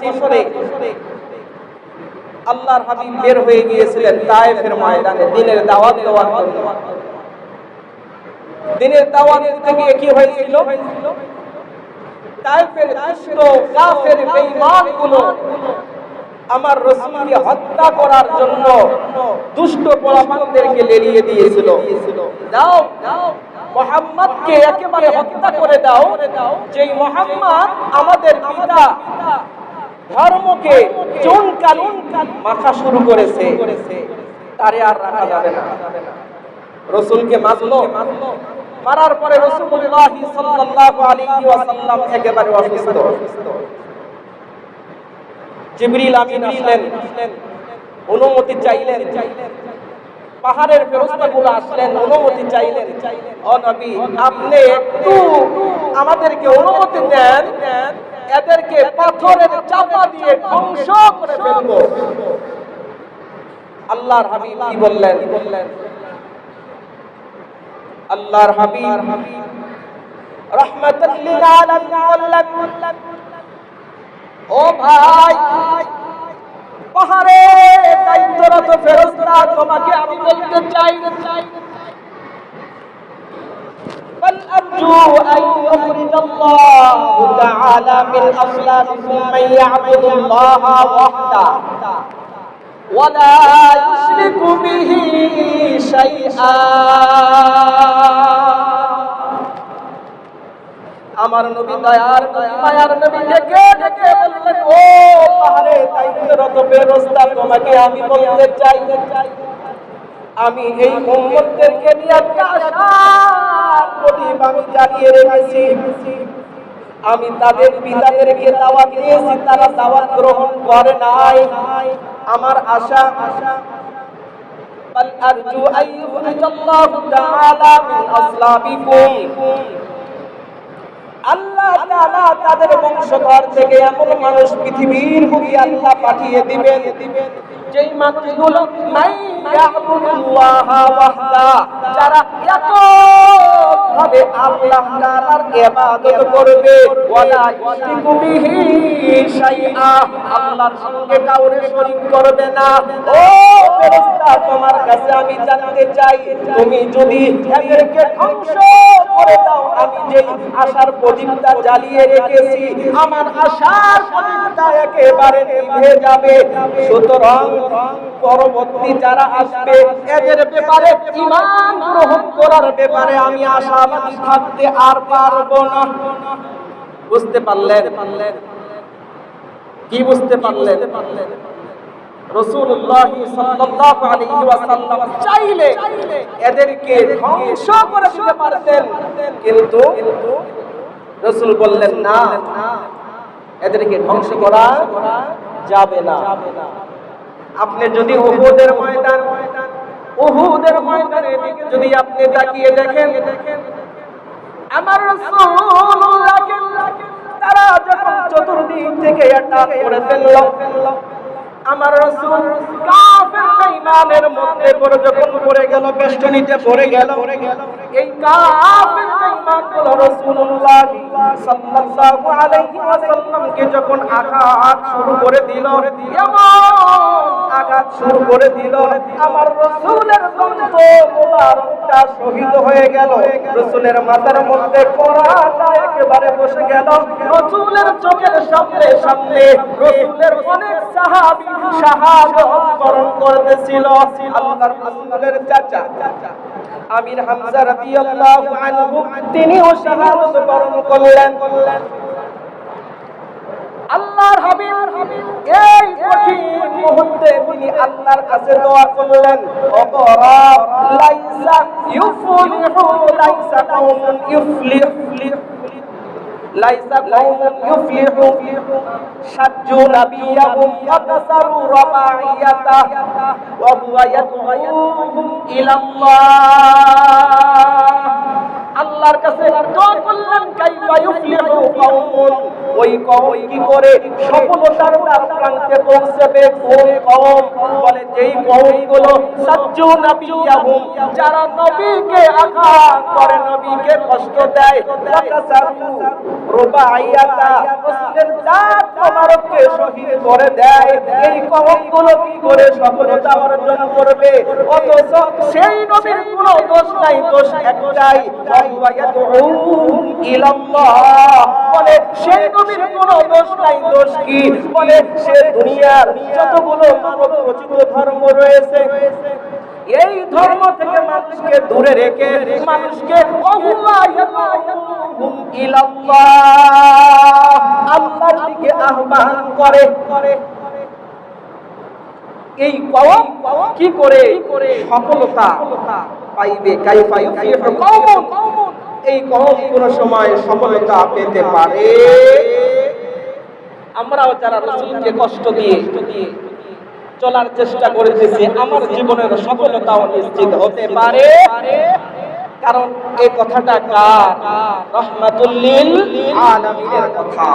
বছরে আল্লাহর হাবিব বের হয়ে গিয়েছিলেন তায়েফের ময়দানে দিনের দাওয়াত দেওয়ার জন্য। দিনের দাওয়াত দিতে গিয়ে কি হয়েছিল? তায়েফের দুষ্ট কাফের বেঈমানগুলো আমার রাসূলকে হত্যা করার জন্য দুষ্ট পোলাপানদেরকে লেলিয়ে দিয়েছিল। দাও মুহাম্মদকে একেবারে হত্যা করে দাও, যেই মুহাম্মদ আমাদের পিতা ধর্মকে চুন কানুন মাখা শুরু করেছে, তারে আর রাখা যাবে না। রাসূলকে মারলো, মারার পরে রাসূলুল্লাহ সাল্লাল্লাহু আলাইহি ওয়াসাল্লাম একেবারে অসুস্থ। জিবরিল আমিন আসলেন, অনুমতি চাইলেন। পাহাড়ের ফেরেশতাগুলো আসলেন, অনুমতি চাইলেন, ও নবী আপনি একটু আমাদেরকে অনুমতি দেন, এদেরকে পাথরের চাপা দিয়ে ধ্বংস করে ফেলবো। আল্লাহর হাবিব কি বললেন? আল্লাহর হাবিব রাহমাতাল লিল আলামিন বললেন, ও ভাই পাহাড়ে দায়িত্বরত ফেরেশতা তোমাকে আমি বলতে চাই, বল আরজু আন ইউখরিজাল্লাহু তাআলা মিন আসলাবিকুম মান ইয়াবুদুল্লাহা ওয়াহদা ওয়া লা ইউশরিকু বিহি শাইআ। আমার নবী দয়ার নবী মায়ার নবী ডেকে ডেকে বললেন, ও পাহাড়ে দায়িত্বরত ফেরেশতা তোমাকে আমি বলতে চাই, আমি এই উম্মতদেরকে নিয়ে একটা আশার প্রদীপ আমি জ্বালিয়ে রেখেছি। আমি তাদের পিতাদেরকে দাওয়াত দিয়েছি, তারা দাওয়াত গ্রহণ করে নাই। আমার আশা বাল আরজু আইয়ুল্লাহু তাআলা মিন আসলাবিকুম, আল্লাহ তাআলা তাদের বংশধর থেকে এমন মানুষ পৃথিবীর বুকে আল্লাহ পাঠিয়ে দিবেন, যেই মানুষগুলো নাই ইয়াবুদুল্লাহ ওয়াহদা, যারা একভাবে আল্লাহ তাআলার ইবাদত করবে, ওয়ালা ইউশরিকু বিহি শাইআ, আল্লাহর সঙ্গে কাউরে শরীক করবে না। ও ফেরেশতা তোমার কাছে আমি জানতে চাই, তুমি যদি এদেরকে ধ্বংস করে দাও, আমি যেই আশার প্রদীপটা জ্বালিয়ে রেখেছি, আমার আশার প্রদীপটা একেবারে নিভে যাবে। সুতরাং পরবর্তী যারা আসবে এদের ব্যাপারে ঈমান গ্রহণ করার ব্যাপারে আমি আশাবাদী থাকতে আর পারবো না। বুঝতে পারলেন? কি বুঝতে পারলেন? রাসূলুল্লাহ সাল্লাল্লাহু আলাইহি ওয়াসাল্লাম চাইলে এদেরকে ধ্বংস করে দিতে পারতেন, কিন্তু রাসূল বললেন না, এদেরকে ধ্বংস করা যাবে না। আপনি যদি উহুদের ময়দানে দিকে যদি আপনি তাকিয়ে দেখেন, আমার রাসূলুল্লাহকে তারা যখন চতুর্দিক থেকে অ্যাটাক করে ফেলল, আমার রাসূল কাফের বেঈমানের মধ্যে যখন পড়ে গেল, বেষ্টনীতে পড়ে গেল, এই কাফের বেঈমানগুলো রাসূলুল্লাহ সাল্লাল্লাহু আলাইহি ওয়াসাল্লামকে যখন আঘাত শুরু করে দিল, আঘাত শুরু করে দিল, আমার রাসূলের দন্ত মুবারকটা শহীদ হয়ে গেল, রাসূলের মাথার মধ্যে পরাটা একেবারে বসে গেল, রাসূলের চোখের সামনে সামনে রাসূলের অনেক সাহাবী শাহাদাত বরণ করতেছিল। আল্লাহর রাসূলের চাচা আমির হামজা রাদিয়াল্লাহু আনহু তিনিও শাহাদাত বরণ করলেন। আল্লাহর হাবিব এই কঠিন মুহূর্তে তিনি আল্লাহর কাছে দোয়া করলেন, ও রব লাইসা ইউফলিহু লাইসা কওমুন লাইসা কওমুন ইউফলিহু শাজ্জু নাবিয়াহুম ওয়া কাসারু রাবাইয়াতা ওয়া হুয়া ইয়াদউহুম ইলাল্লাহ। আল্লাহর কাছে দোয়া করলেন কাইফা ইউফলিহু কওমুন, ওই কওম কি করে সফলতার দ্বার প্রান্তে পৌঁছবে? কোন কওম? বলে যেই কওমগুলো সাজ্জু নবিয়াহুম, যারা নবীকে আঘাত করে, নবীকে কষ্ট দেয়, ওয়াকাসারু রুবাইয়াতা, মুসলিম জাত মোবারককে শহীদ করে দেয়, এই কওমগুলো কি করে সফলতা অর্জন করবে? অথচ সেই নবীর কোনো দোষ নাই, দোষ একটাই, বলে সেই নবীর কোনো দোষ নাই, দোষ কি? বলে সে দুনিয়ার যতগুলো মানব রচিত ধর্ম রয়েছে, এই ধর্ম থেকে মানুষকে দূরে রেখে মানুষকে আল্লাহর দিকে আহ্বান করে। এই কওম কি করে সফলতা পাইবে? কাইফা ইউফলিহু কওমুন, এই কওম কোন সময় সফলতা পেতে পারে? আমরাও যারা রাসূলকে কষ্ট দিয়ে চলার চেষ্টা করতেছি, আমার জীবনের সফলতাও নিশ্চিত হতে পারে। কারণ এই কথাটা কার? রাহমাতুল লিল আলামিনের কথা।